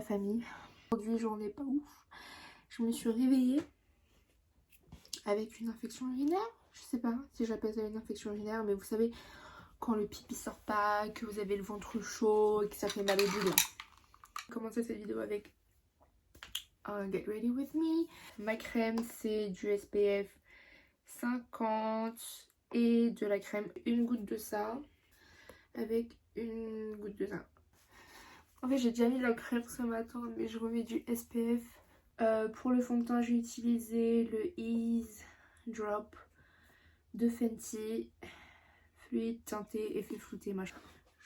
famille. Aujourd'hui j'en ai pas ouf. Je me suis réveillée avec une infection urinaire. Je sais pas si j'appelle ça une infection urinaire, mais vous savez quand le pipi sort pas, que vous avez le ventre chaud et que ça fait mal au bout. Je vais commencer cette vidéo avec un Get Ready With Me. Ma crème c'est du SPF 50 et de la crème, une goutte de ça avec une goutte de ça. En fait j'ai déjà mis la crème ce matin mais je remets du SPF. Pour le fond de teint j'ai utilisé le Ease Drop de Fenty, fluide teinté effet flouté machin.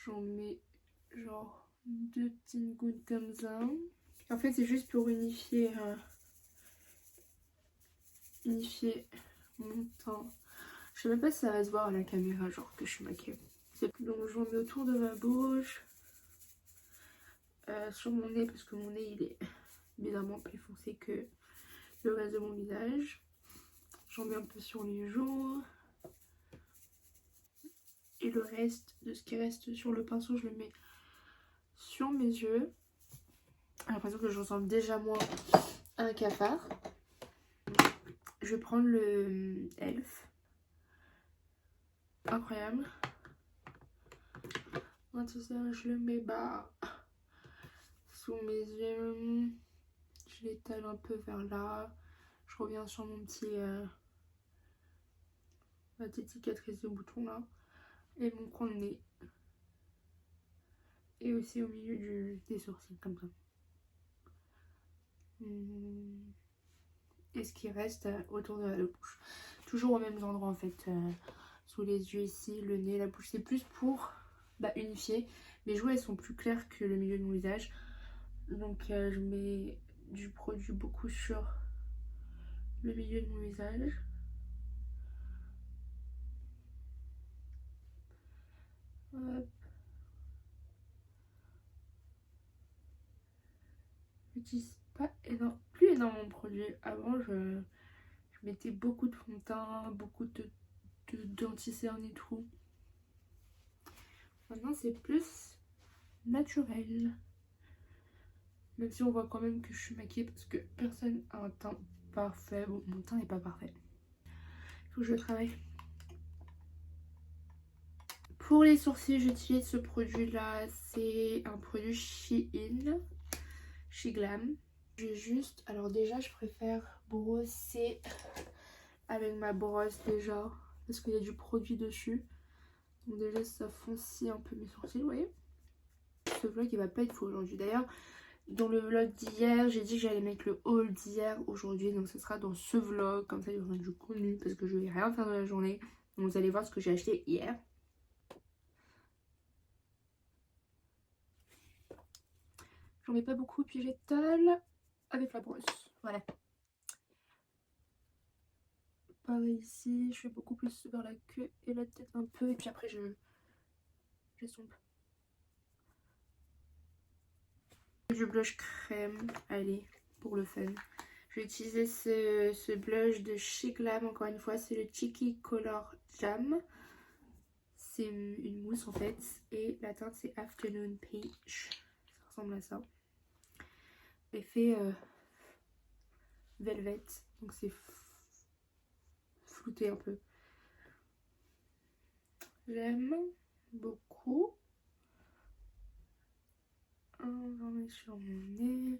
J'en mets genre 2 petites gouttes comme ça. En fait c'est juste pour unifier mon teint. Je sais même pas si ça va se voir à la caméra genre que je suis maquillée. Donc j'en mets autour de ma bouche, sur mon nez parce que mon nez il est bizarrement plus foncé que le reste de mon visage. J'en mets un peu sur les joues. Et le reste de ce qui reste sur le pinceau, je le mets sur mes yeux. J'ai l'impression que je ressemble déjà moins à un cafard. Je vais prendre le Elf. Incroyable. Tout ça, je le mets bas sous mes yeux. Je l'étale un peu vers là. Je reviens sur mon petit ma petite cicatrice de bouton là. Et mon coin de nez. Et aussi au milieu des sourcils comme ça. Et ce qui reste autour de la bouche. Toujours aux mêmes endroits en fait. Sous les yeux ici, le nez, la bouche. C'est plus pour unifier. Mes joues elles sont plus claires que le milieu de mon visage. Donc je mets du produit beaucoup sur le milieu de mon visage. Hop. J'utilise pas plus énormément de produits. Avant je mettais beaucoup de fond de teint, beaucoup d'anti-cerne et tout. Maintenant c'est plus naturel. Même si on voit quand même que je suis maquillée parce que personne a un teint parfait. Bon, mon teint n'est pas parfait. Il faut que je travaille. Pour les sourcils, j'utilise ce produit là. C'est un produit Shein. Sheglam. Je vais juste... Alors déjà, je préfère brosser avec ma brosse déjà. Parce qu'il y a du produit dessus. Donc déjà, ça foncit un peu mes sourcils, vous voyez. Ce vlog, il va pas être fou aujourd'hui. D'ailleurs, dans le vlog d'hier, j'ai dit que j'allais mettre le haul d'hier aujourd'hui. Donc ce sera dans ce vlog. Comme ça, il y aura du contenu parce que je vais rien faire dans la journée. Donc vous allez voir ce que j'ai acheté hier. J'en mets pas beaucoup, puis j'étale avec la brosse. Voilà. Pareil ici, je fais beaucoup plus vers la queue et la tête un peu. Et puis après, j'estompe. Du blush crème, allez, pour le fun. Je vais utiliser ce blush de Sheglam, encore une fois, c'est le Cheeky Color Jam. C'est une mousse en fait, et la teinte c'est Afternoon Peach. Ça ressemble à ça. Effet velvet, donc c'est flouté un peu. J'aime beaucoup. J'en mets sur mon nez.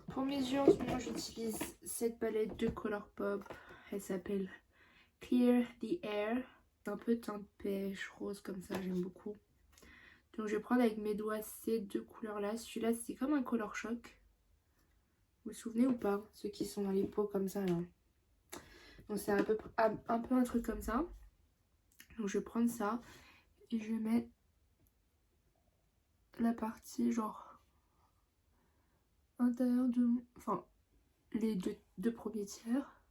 Pour mes yeux en ce moment j'utilise cette palette de Colourpop. Elle s'appelle Clear the Air. Un peu teinte pêche, rose comme ça, j'aime beaucoup. Donc je vais prendre avec mes doigts ces deux couleurs là. Celui-là c'est comme un Color Shock. Vous vous souvenez ou pas? Ceux qui sont dans les pots comme ça là. Donc c'est un peu un truc comme ça. Donc je vais prendre ça et je vais mettre la partie genre intérieur de... Enfin les deux premiers tiers.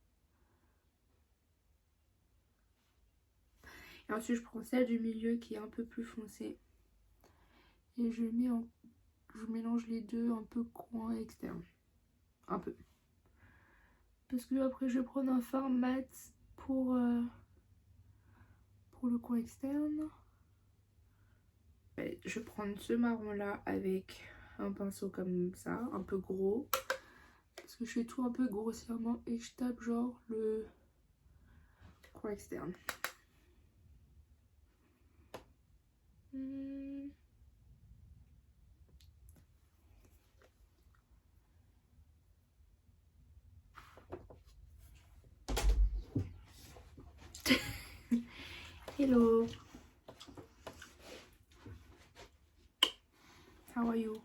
Et ensuite je prends celle du milieu qui est un peu plus foncée. Et je mélange les deux un peu coin externe. Un peu. Parce que après je vais prendre un fard mat pour le coin externe. Je vais prendre ce marron là avec un pinceau comme ça, un peu gros. Parce que je fais tout un peu grossièrement et je tape genre le coin externe. Hello. How are you?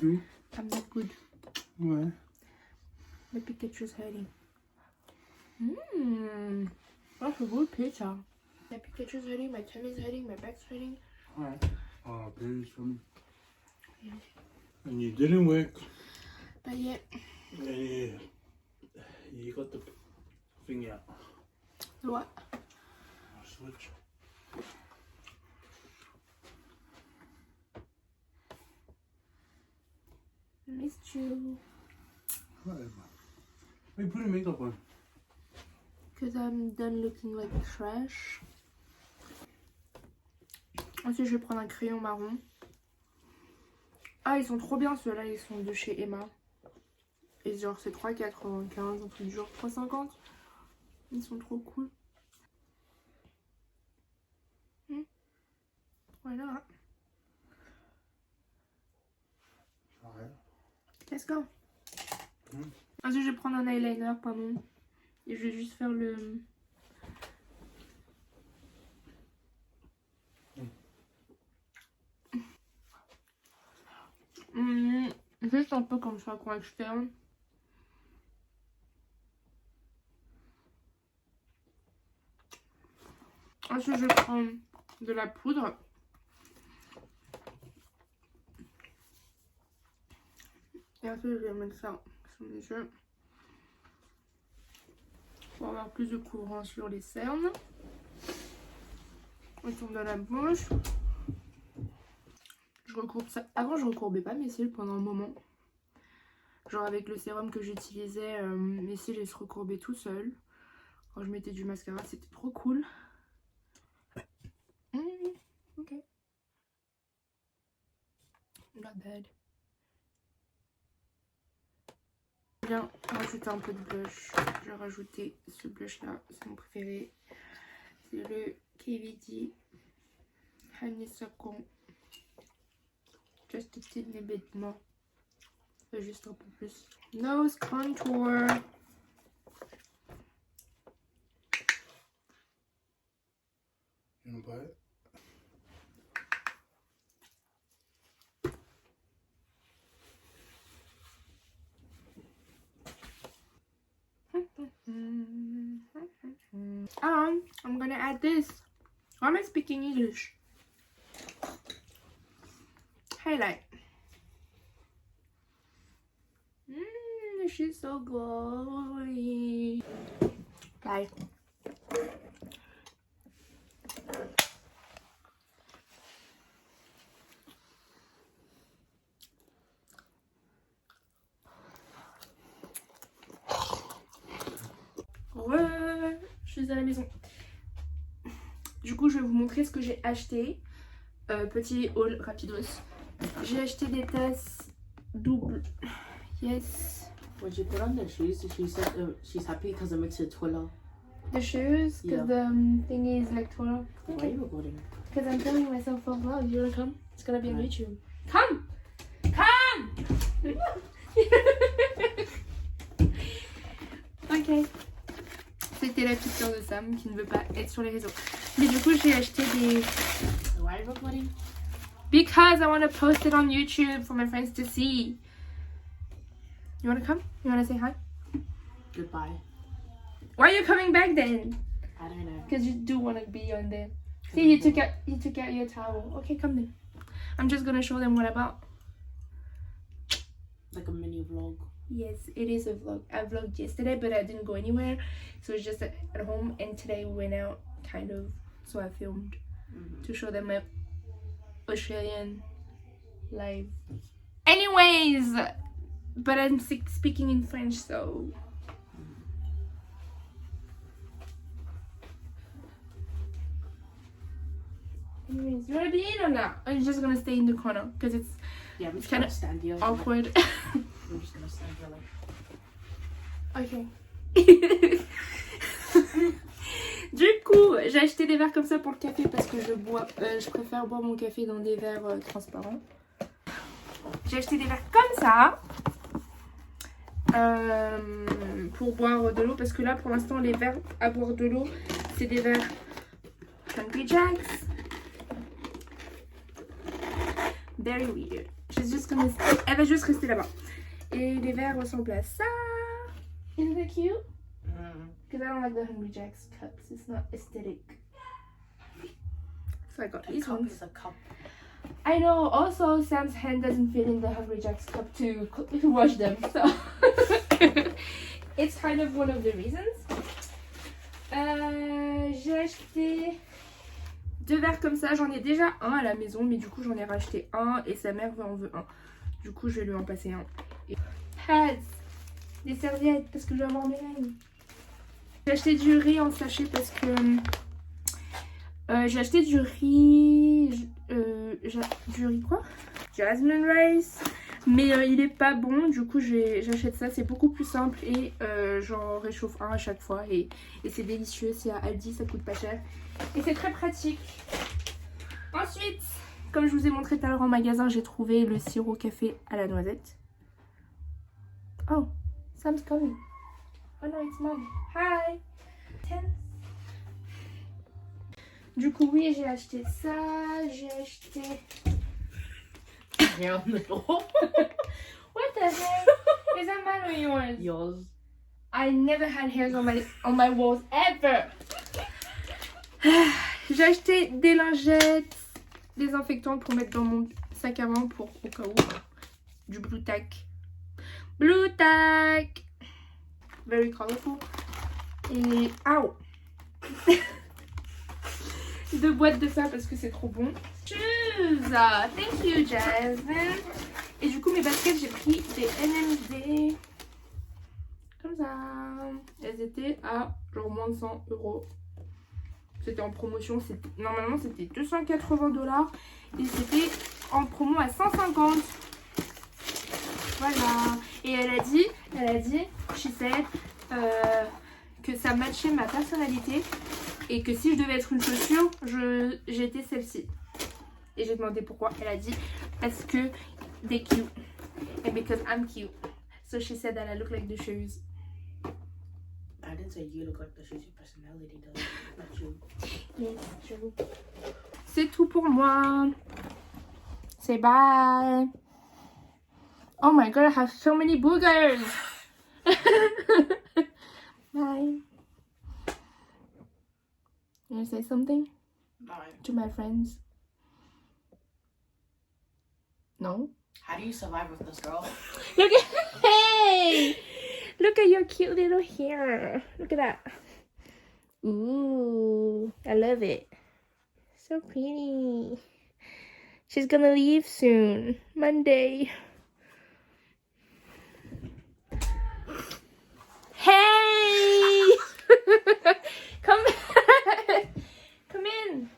Good. I'm not good. Ouais. My Pikachu's hurting. That's a good picture. My Pikachu's hurting, my tummy's hurting, my back's hurting. Ouais. Oh, very funny. Yeah. And you didn't work. But yeah. And you got the thing out. The what? Switch. I missed you. Whatever. Why you putting makeup on? Because I'm done looking like trash. Ensuite, je vais prendre un crayon marron. Ah, ils sont trop bien ceux-là, ils sont de chez Emma. Et genre, c'est 3,95, un truc du genre 3,50. Ils sont trop cool. Voilà. Ouais. Let's go. Ensuite, je vais prendre un eyeliner, pardon. Et je vais juste faire le... Juste un peu comme ça, coin externe. Ensuite, je prends de la poudre. Et ensuite, je vais mettre ça sur mes yeux. Pour avoir plus de couvrant sur les cernes. Autour de la bouche. Je recourbe ça. Avant, je recourbais pas mes cils pendant un moment. Genre avec le sérum que j'utilisais, mes cils ils se recourbaient tout seuls. Quand je mettais du mascara, c'était trop cool. Ok. Not bad. Je viens rajouter un peu de blush. Je vais rajouter ce blush là, c'est mon préféré. C'est le KVD Honeysuckle. Just a tiny bit more. Juste un peu plus. Nose contour. You wanna buy it? I'm gonna add this. Why am I speaking English? Highlight. She's so glowy. Bye. Je suis à la maison. Du coup, je vais vous montrer ce que j'ai acheté. Petit haul rapidos. J'ai acheté des tasses doubles. Yes. When she put on the shoes, she said she's happy because it makes it twirl. The shoes, because the thingy is like 12. Why are you recording? Because I'm filming myself for vlog. You wanna come? It's gonna be on YouTube. Come! Come! Ok. C'était la petite sœur de Sam qui ne veut pas être sur les réseaux. Mais du coup, j'ai acheté des... Why are you recording? Because I want to post it on YouTube for my friends to see. You want to come? You want to say hi? Goodbye. Why are you coming back then? I don't know. Because you do want to be on there. See, you took out your towel. Okay, come then. I'm just gonna show them what I bought. Like a mini vlog. Yes, it is a vlog. I vlogged yesterday, but I didn't go anywhere. So it's just at home. And today we went out, kind of. So I filmed to show them my Australian life. Anyways, but I'm speaking in French, so... Anyways, you wanna be in or not? Or you just gonna stay in the corner? Because it's Yeah, I'm It's just gonna kinda stand here. awkward. I'm just gonna stand here like. Ok. Du coup, j'ai acheté des verres comme ça pour le café parce que je préfère boire mon café dans des verres transparents. J'ai acheté des verres comme ça pour boire de l'eau parce que là pour l'instant les verres à boire de l'eau c'est des verres Hungry Jacks. Very weird. Elle va juste rester là-bas. Et les verres ressemblent à ça. Isn't it cute? Because I don't like the Hungry Jacks cups. It's not aesthetic. So I got A these cup ones. is a cup. I know. Also, Sam's hand doesn't fit in the Hungry Jacks cup to wash them. So it's kind of one of the reasons. J'ai acheté 2 verres comme ça. J'en ai déjà un à la maison, mais du coup j'en ai racheté un et sa mère en veut un. Du coup je vais lui en passer un. Et... Pads, des serviettes parce que je vais avoir mes règles. J'ai acheté du riz en sachet parce que j'ai acheté du riz quoi? Jasmine rice, mais il est pas bon, du coup j'achète ça, c'est beaucoup plus simple et j'en réchauffe un à chaque fois et c'est délicieux, c'est à Aldi, ça coûte pas cher et c'est très pratique. Ensuite, comme je vous ai montré tout à l'heure en magasin, j'ai trouvé le sirop café à la noisette. Oh, Sam's coming. Oh no, it's mom. Hi. Du coup, oui, j'ai acheté ça. J'ai acheté... Hair on the door. What the heck? Is that mine or yours? Yours. I never had hairs on my walls ever. J'ai acheté des lingettes désinfectantes pour mettre dans mon sac à main pour au cas où. Du Blue Tack. Blue Tack. Very colorful. Et... Ow. 2 boîtes de ça parce que c'est trop bon. Shoes. Thank you, Jasmine. Et du coup, mes baskets, j'ai pris des NMD. Comme ça. Elles étaient à genre moins de 100 €. C'était en promotion. Normalement, c'était 280 $. Et c'était en promo à 150. Voilà. Et elle a dit, she said, que ça matchait ma personnalité. Et que si je devais être une chaussure, j'étais celle-ci. Et j'ai demandé pourquoi. Elle a dit parce que they're cute. And because I'm cute. So she said that I look like the shoes. I didn't say you look like the shoes, your personality does. Not you. Yes, true. C'est tout pour moi. Say bye. Oh my god, I have so many boogers. Bye. You want to say something Bye. to my friends? No? How do you survive with this girl? Look at, hey! Look at your cute little hair. Look at that. Ooh, I love it. So pretty. She's gonna leave soon. Monday. Hey! Come Come in.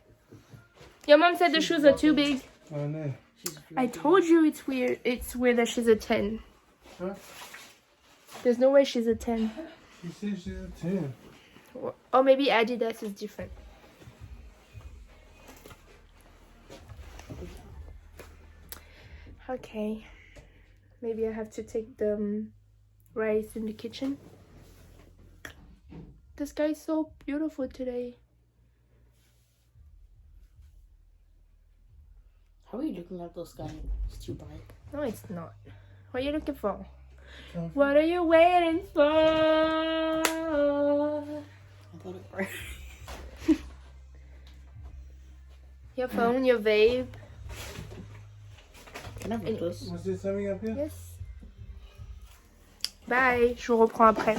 Your mom said the shoes are too big. Oh no. I told you it's weird. It's weird that she's a 10. Huh? There's no way she's a 10. She said she's a 10. Or maybe Adidas is different. Okay. Maybe I have to take the rice in the kitchen. The sky is so beautiful today. How are you looking at those guys? It's too bright. No, it's not. What are you looking for? Comfy. What are you waiting for? I thought it bright. Your phone, your vape. Can I have this? Was there something up here? Yes. Bye. Je vous reprends après.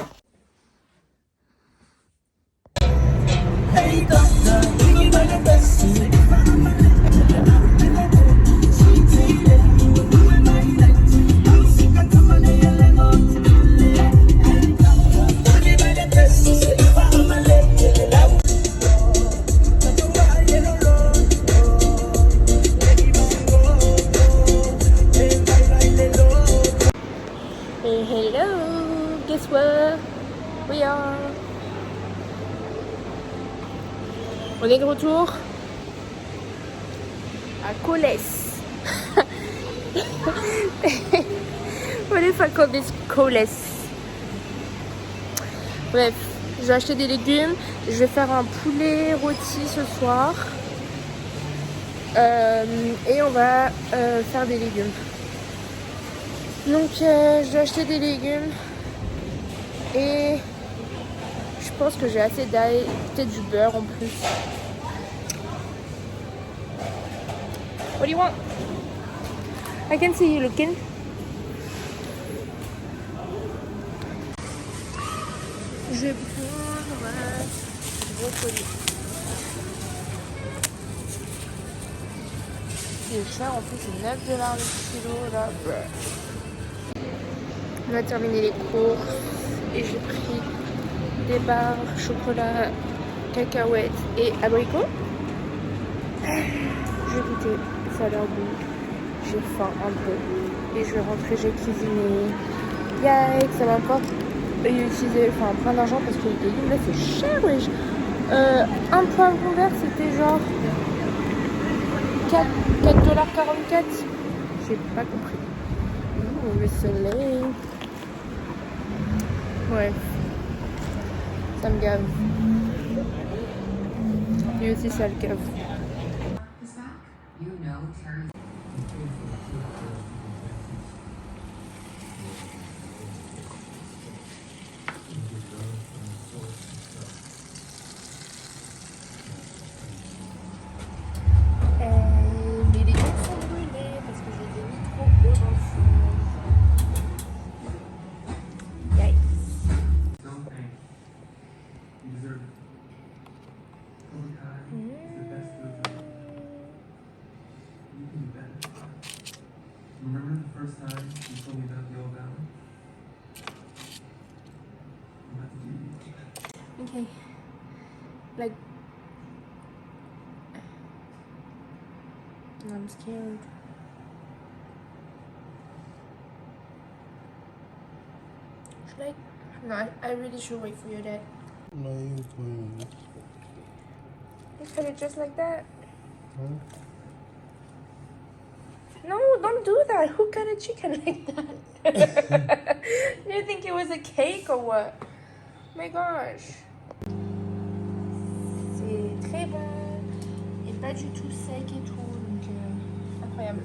Hey doctor, do you know the best? guess what? We are. On est de retour à Coles. What if I call this Coles? Bref, j'ai acheté des légumes. Je vais faire un poulet rôti ce soir. Et on va faire des légumes. Donc j'ai acheté des légumes. Et je pense que j'ai assez d'ail, peut-être du beurre en plus. What do you want? I can see you looking. Je vais prendre du brocoli. C'est cher en plus, c'est 9 $ le kilo là. On a terminé les courses et j'ai pris des barres, chocolat, cacahuètes et abricots. Je vais goûter, ça a l'air bon. J'ai faim un peu et je vais rentrer, j'ai cuisiné. Yikes, ça va encore utiliser plein d'argent parce que les légumes là c'est cher, wesh. Un poivron vert c'était genre 4,44 $. J'ai pas compris. Ouh, le soleil. Ouais. Ça me gave. Lui aussi ça le gave. Les légumes sont brûlés parce que je les ai mis trop haut dans le four. Yikes. Don't think. You deserve it. Overtime is the best food. You can do better. Remember the first time you told me about the old balance? I'm about to do you. Okay. Like, I'm scared. Should I? No, I really should wait for your dad. No, you can. You cut it just like that. Huh? No, don't do that. Who cut a chicken like that? Do you think it was a cake or what? Oh my gosh. C'est très bon et pas du tout sec et tout, donc incroyable.